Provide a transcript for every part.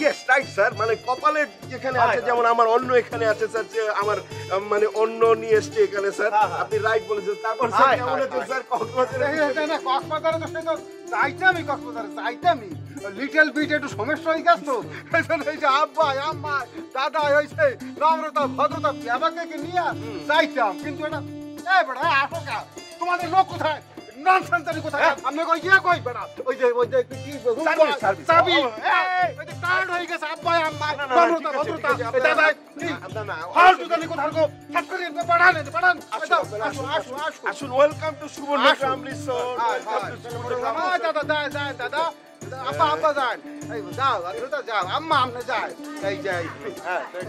Yes right sir, মানে কপালে যেখানে আছে, যেমন আমার অন্য এখানে আছে স্যার, যে আমার আমার অন্য নিয়ে এসছে এখানে স্যার, আপনি রাইট বলেছেন। তারপর স্যার কেমন আছেন স্যার? কক্সবাজারে কক্সবাজারে তো সে তো যাইতামই, কক্সবাজারে যাইতামই, লিটল বিট একটু সমস্যা হয়ে গেছে তো, এই যে আব্বা আম্মা দাদা হয়েছে নম্রতা ভদ্রতা আমাকে নিয়ে যাইতাম, কিন্তু এটা এই বেটা আসো কা, তোমাদের লোক কোথায়? ননসেন্সারি কোথায়? আমি কই ইয়া কই বেটা, ওই যে কি চাবি ওই যে কার্ড হয়ে গেছে আব্বা আম্মা নম্রতা ভদ্রতা দাদা না ফালতু জানি কোথায় গো, সাত করে পাঠান আসো আসো আসো আসুন, ওয়েলকাম টু সুবর্ণ ফ্যামিলি রিসোর্ট। দাদা যায় দাদা আব্বা আব্বা যান, এই যাও দাদা যাও, আম্মা আমনে যায়, এই যে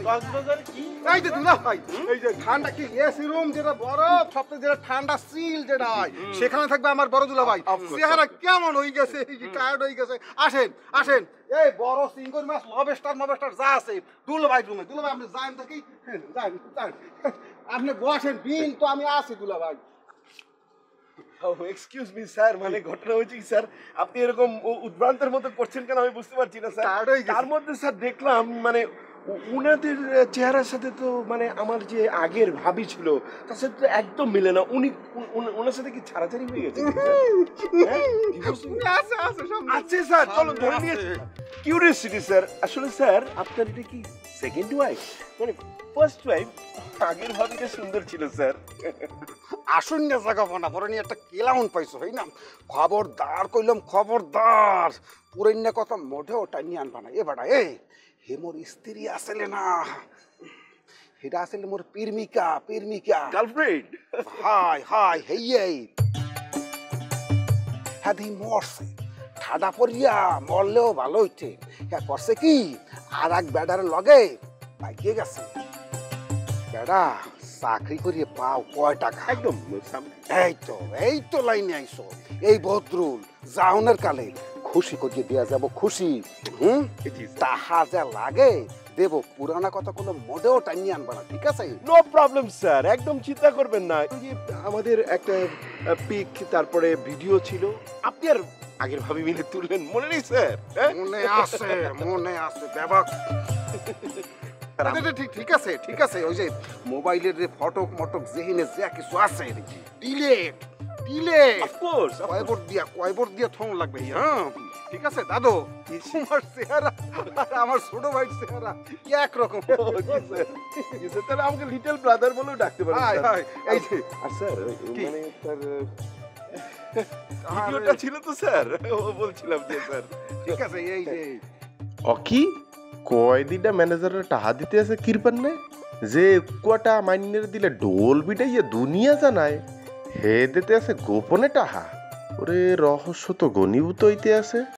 কক্সবাজারে কি এই যে দুলা ভাই, এই যে ঠান্ডা কি এসি রুম যেটা বরফ সবচেয়ে যেটা ঠান্ডা সিল যেটা হয়, সেখানে থাকবে আমার বড় দুলা ভাই। চেহারা কেমন হয়ে গেছে, এই যে টায়ার্ড হয়ে গেছে। আসেন আসেন, এই বড় সিঙ্গল মাছ লবস্টার মবস্টার যা আছে দুলা ভাই রুমে, দুলা ভাই আপনি যান থাকি, যান আপনি বসেন, বিল তো আমি আছি দুলা ভাই। এক্সকিউজ মি স্যার, মানে ঘটনা হয়েছে কি স্যার, আপনি এরকম উদ্ভ্রান্তের মতো করছেন কেন আমি বুঝতে পারছি না স্যার। তার মধ্যে স্যার দেখলাম মানে উনাদের চেহারার সাথে তো মানে আমার যে আগের ভাবি ছিল তার সাথে তো একদম মিলে না। উনি ওনার সাথে কি ছাড়াছাড়ি হয়ে গেছে? আছে স্যার, চলো ধরে নিয়েছি। কিউরিয়াসিটি স্যার, আসলে স্যার আপনার এটা কি সেকেন্ড ওয়াইফ? মানে ফার্স্ট ওয়াইফ আগের ভাবিটা সুন্দর ছিল স্যার। আসুন না জায়গা বানা পরে নিয়ে একটা কেলাউন পাইছো হই না, খবরদার কইলাম খবরদার, পুরাইন্য কথা মোটেও টাইনি আনবা না। এ বেটা এ হে মোর স্ত্রী আসলে না, এটা আসলে মোর প্রেমিকা গার্লফ্রেন্ড? হাই হাই হেই হ্যাঁ দি মরছে, ঠাডা পড়িয়া মরলেও ভালো হইছে। হ্যাঁ করছে কি আর এক বেডার লগে পাইকে গেছে। বেডা চাকরি করিয়ে পাও কয় টাকা? একদম এই তো লাইনে আইসো, এই বদরুল জাউনের কালে খুশি করিয়ে দেয়া যাব, খুশি। তাহা যা লাগে দেব, পুরানা কথা কোনো মোটেও টাইনি আনবা না, ঠিক আছে? নো প্রবলেম স্যার, একদম চিন্তা করবেন না। ওই যে আমাদের একটা পিক তারপরে ভিডিও ছিল, আপনি আর আগের ভাবে মিলে তুললেন, মনে নেই স্যার? মনে আছে ব্যাপক। ঠিক আছে ওই যে মোবাইলের যে ফটক মটক যেহিনে যা কিছু আছে ডিলেট অফকোর্স কয়বার দিয়া থং লাগবে। হ্যাঁ ঠিক আছে দাদু, তোমার চেহারা আর আমার ছোট ভাইয়ের চেহারা একরকম। তাহলে আমাকে লিটল ব্রাদার বলেও ডাকতে পারেন। এই যে আর স্যার মানে তার ভিডিওটা ছিল তো স্যার, ও বলছিলাম যে স্যার ঠিক আছে এই যে অকি কয়দিনটা ম্যানেজারের টাহা দিতে আছে কিরপান নে, যে কুয়াটা মাইনের দিলে ডোল বিটাইয়া দুনিয়া জানায় হে দিতে আছে গোপনে টাহা। ওরে রহস্য তো ঘনীভূত হইতে আছে।